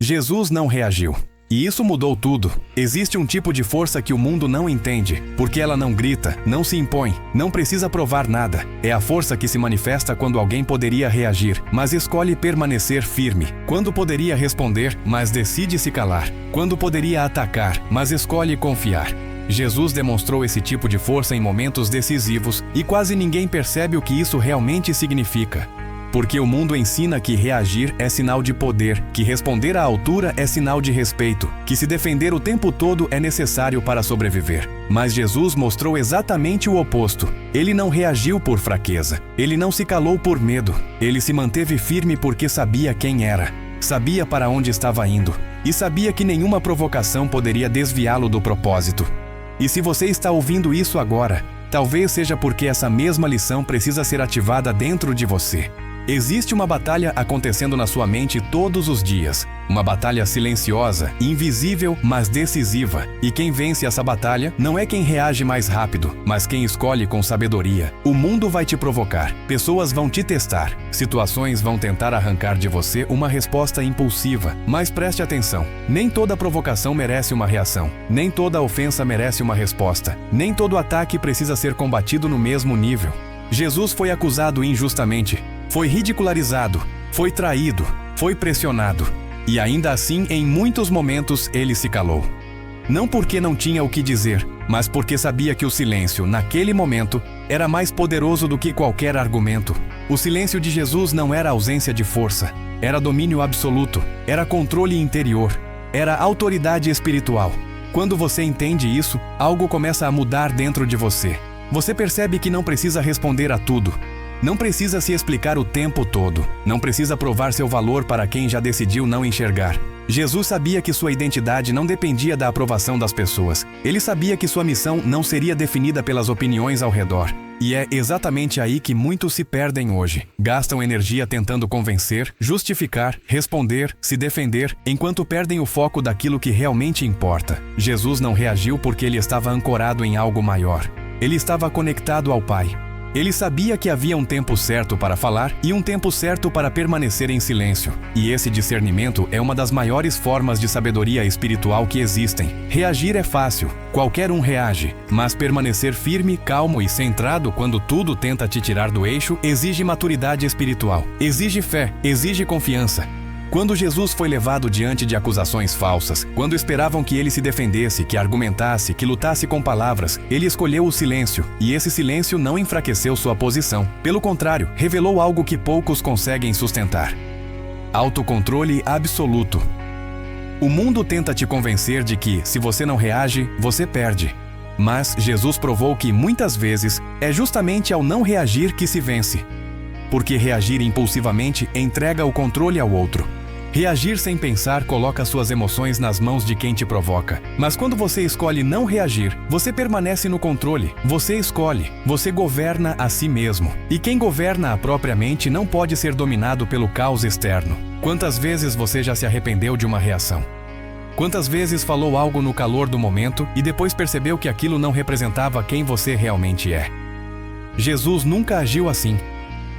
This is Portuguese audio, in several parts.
Jesus não reagiu. E isso mudou tudo. Existe um tipo de força que o mundo não entende, porque ela não grita, não se impõe, não precisa provar nada. É a força que se manifesta quando alguém poderia reagir, mas escolhe permanecer firme. Quando poderia responder, mas decide se calar. Quando poderia atacar, mas escolhe confiar. Jesus demonstrou esse tipo de força em momentos decisivos e quase ninguém percebe o que isso realmente significa. Porque o mundo ensina que reagir é sinal de poder, que responder à altura é sinal de respeito, que se defender o tempo todo é necessário para sobreviver. Mas Jesus mostrou exatamente o oposto. Ele não reagiu por fraqueza. Ele não se calou por medo. Ele se manteve firme porque sabia quem era. Sabia para onde estava indo. E sabia que nenhuma provocação poderia desviá-lo do propósito. E se você está ouvindo isso agora, talvez seja porque essa mesma lição precisa ser ativada dentro de você. Existe uma batalha acontecendo na sua mente todos os dias. Uma batalha silenciosa, invisível, mas decisiva. E quem vence essa batalha não é quem reage mais rápido, mas quem escolhe com sabedoria. O mundo vai te provocar, pessoas vão te testar, situações vão tentar arrancar de você uma resposta impulsiva. Mas preste atenção, nem toda provocação merece uma reação. Nem toda ofensa merece uma resposta. Nem todo ataque precisa ser combatido no mesmo nível. Jesus foi acusado injustamente. Foi ridicularizado, foi traído, foi pressionado. E ainda assim, em muitos momentos, ele se calou. Não porque não tinha o que dizer, mas porque sabia que o silêncio, naquele momento, era mais poderoso do que qualquer argumento. O silêncio de Jesus não era ausência de força, era domínio absoluto, era controle interior, era autoridade espiritual. Quando você entende isso, algo começa a mudar dentro de você. Você percebe que não precisa responder a tudo. Não precisa se explicar o tempo todo. Não precisa provar seu valor para quem já decidiu não enxergar. Jesus sabia que sua identidade não dependia da aprovação das pessoas. Ele sabia que sua missão não seria definida pelas opiniões ao redor. E é exatamente aí que muitos se perdem hoje. Gastam energia tentando convencer, justificar, responder, se defender, enquanto perdem o foco daquilo que realmente importa. Jesus não reagiu porque ele estava ancorado em algo maior. Ele estava conectado ao Pai. Ele sabia que havia um tempo certo para falar e um tempo certo para permanecer em silêncio. E esse discernimento é uma das maiores formas de sabedoria espiritual que existem. Reagir é fácil, qualquer um reage, mas permanecer firme, calmo e centrado quando tudo tenta te tirar do eixo exige maturidade espiritual, exige fé, exige confiança. Quando Jesus foi levado diante de acusações falsas, quando esperavam que ele se defendesse, que argumentasse, que lutasse com palavras, ele escolheu o silêncio, e esse silêncio não enfraqueceu sua posição. Pelo contrário, revelou algo que poucos conseguem sustentar: autocontrole absoluto. O mundo tenta te convencer de que, se você não reage, você perde. Mas Jesus provou que, muitas vezes, é justamente ao não reagir que se vence. Porque reagir impulsivamente entrega o controle ao outro. Reagir sem pensar coloca suas emoções nas mãos de quem te provoca. Mas quando você escolhe não reagir, você permanece no controle. Você escolhe, você governa a si mesmo. E quem governa a própria mente não pode ser dominado pelo caos externo. Quantas vezes você já se arrependeu de uma reação? Quantas vezes falou algo no calor do momento e depois percebeu que aquilo não representava quem você realmente é? Jesus nunca agiu assim.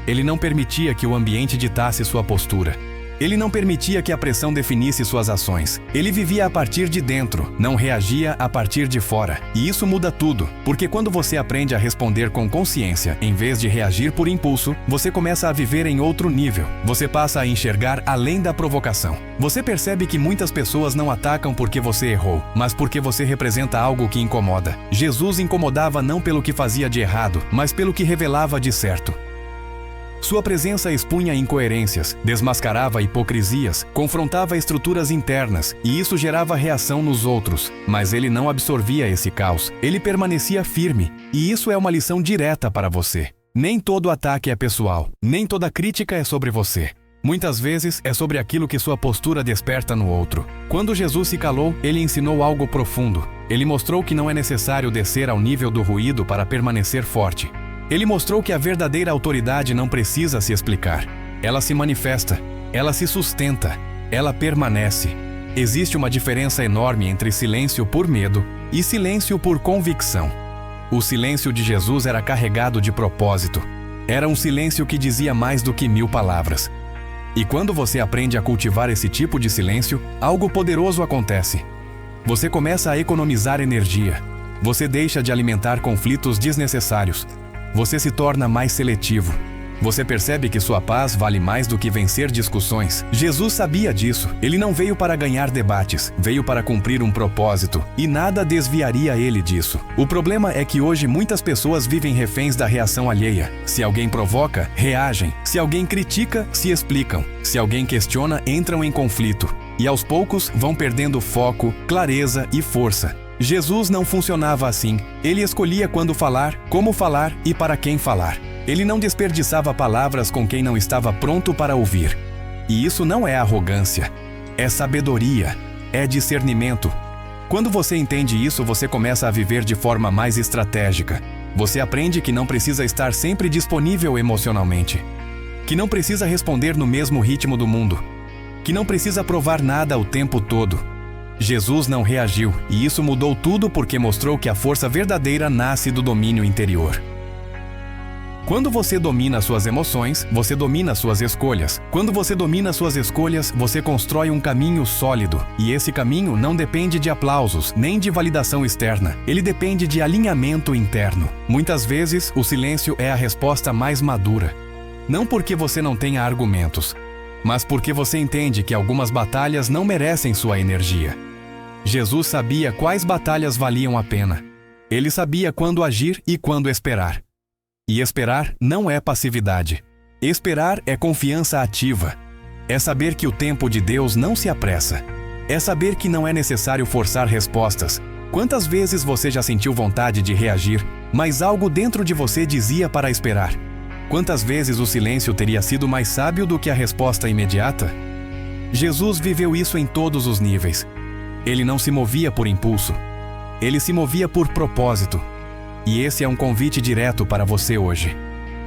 Ele não permitia que o ambiente ditasse sua postura. Ele não permitia que a pressão definisse suas ações. Ele vivia a partir de dentro, não reagia a partir de fora. E isso muda tudo, porque quando você aprende a responder com consciência, em vez de reagir por impulso, você começa a viver em outro nível. Você passa a enxergar além da provocação. Você percebe que muitas pessoas não atacam porque você errou, mas porque você representa algo que incomoda. Jesus incomodava não pelo que fazia de errado, mas pelo que revelava de certo. Sua presença expunha incoerências, desmascarava hipocrisias, confrontava estruturas internas, e isso gerava reação nos outros. Mas ele não absorvia esse caos, ele permanecia firme, e isso é uma lição direta para você. Nem todo ataque é pessoal, nem toda crítica é sobre você. Muitas vezes é sobre aquilo que sua postura desperta no outro. Quando Jesus se calou, ele ensinou algo profundo. Ele mostrou que não é necessário descer ao nível do ruído para permanecer forte. Ele mostrou que a verdadeira autoridade não precisa se explicar. Ela se manifesta, ela se sustenta, ela permanece. Existe uma diferença enorme entre silêncio por medo e silêncio por convicção. O silêncio de Jesus era carregado de propósito. Era um silêncio que dizia mais do que 1000 palavras. E quando você aprende a cultivar esse tipo de silêncio, algo poderoso acontece. Você começa a economizar energia. Você deixa de alimentar conflitos desnecessários. Você se torna mais seletivo. Você percebe que sua paz vale mais do que vencer discussões. Jesus sabia disso. Ele não veio para ganhar debates, veio para cumprir um propósito, e nada desviaria ele disso. O problema é que hoje muitas pessoas vivem reféns da reação alheia. Se alguém provoca, reagem. Se alguém critica, se explicam. Se alguém questiona, entram em conflito. E aos poucos vão perdendo foco, clareza e força. Jesus não funcionava assim. Ele escolhia quando falar, como falar e para quem falar. Ele não desperdiçava palavras com quem não estava pronto para ouvir. E isso não é arrogância, é sabedoria, é discernimento. Quando você entende isso, você começa a viver de forma mais estratégica. Você aprende que não precisa estar sempre disponível emocionalmente, que não precisa responder no mesmo ritmo do mundo, que não precisa provar nada o tempo todo. Jesus não reagiu, e isso mudou tudo porque mostrou que a força verdadeira nasce do domínio interior. Quando você domina suas emoções, você domina suas escolhas. Quando você domina suas escolhas, você constrói um caminho sólido. E esse caminho não depende de aplausos, nem de validação externa. Ele depende de alinhamento interno. Muitas vezes, o silêncio é a resposta mais madura. Não porque você não tenha argumentos, mas porque você entende que algumas batalhas não merecem sua energia. Jesus sabia quais batalhas valiam a pena. Ele sabia quando agir e quando esperar. E esperar não é passividade. Esperar é confiança ativa. É saber que o tempo de Deus não se apressa. É saber que não é necessário forçar respostas. Quantas vezes você já sentiu vontade de reagir, mas algo dentro de você dizia para esperar? Quantas vezes o silêncio teria sido mais sábio do que a resposta imediata? Jesus viveu isso em todos os níveis. Ele não se movia por impulso. Ele se movia por propósito. E esse é um convite direto para você hoje.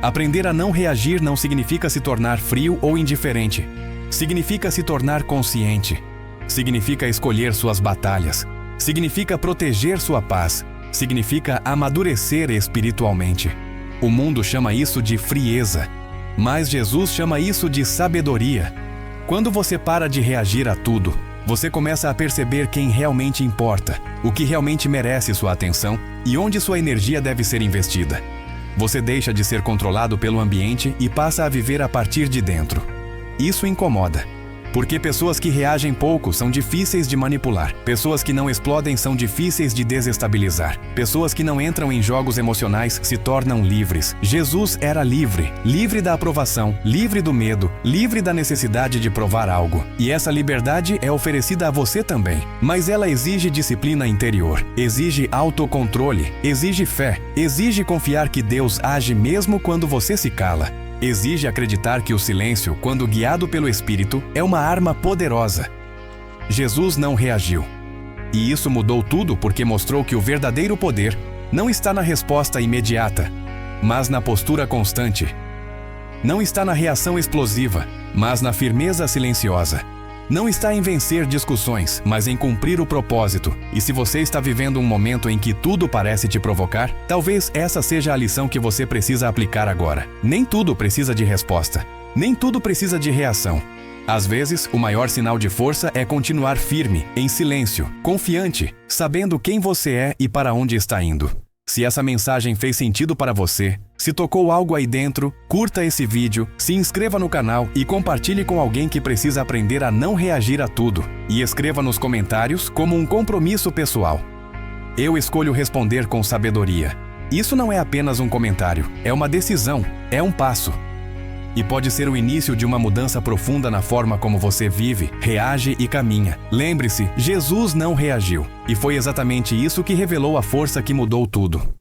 Aprender a não reagir não significa se tornar frio ou indiferente. Significa se tornar consciente. Significa escolher suas batalhas. Significa proteger sua paz. Significa amadurecer espiritualmente. O mundo chama isso de frieza, mas Jesus chama isso de sabedoria. Quando você para de reagir a tudo, você começa a perceber quem realmente importa, o que realmente merece sua atenção e onde sua energia deve ser investida. Você deixa de ser controlado pelo ambiente e passa a viver a partir de dentro. Isso incomoda, porque pessoas que reagem pouco são difíceis de manipular. Pessoas que não explodem são difíceis de desestabilizar. Pessoas que não entram em jogos emocionais se tornam livres. Jesus era livre, livre da aprovação, livre do medo, livre da necessidade de provar algo. E essa liberdade é oferecida a você também. Mas ela exige disciplina interior, exige autocontrole, exige fé, exige confiar que Deus age mesmo quando você se cala. Exige acreditar que o silêncio, quando guiado pelo Espírito, é uma arma poderosa. Jesus não reagiu. E isso mudou tudo porque mostrou que o verdadeiro poder não está na resposta imediata, mas na postura constante. Não está na reação explosiva, mas na firmeza silenciosa. Não está em vencer discussões, mas em cumprir o propósito. E se você está vivendo um momento em que tudo parece te provocar, talvez essa seja a lição que você precisa aplicar agora. Nem tudo precisa de resposta. Nem tudo precisa de reação. Às vezes, o maior sinal de força é continuar firme, em silêncio, confiante, sabendo quem você é e para onde está indo. Se essa mensagem fez sentido para você, se tocou algo aí dentro, curta esse vídeo, se inscreva no canal e compartilhe com alguém que precisa aprender a não reagir a tudo. E escreva nos comentários como um compromisso pessoal. Eu escolho responder com sabedoria. Isso não é apenas um comentário, é uma decisão, é um passo. E pode ser o início de uma mudança profunda na forma como você vive, reage e caminha. Lembre-se, Jesus não reagiu. E foi exatamente isso que revelou a força que mudou tudo.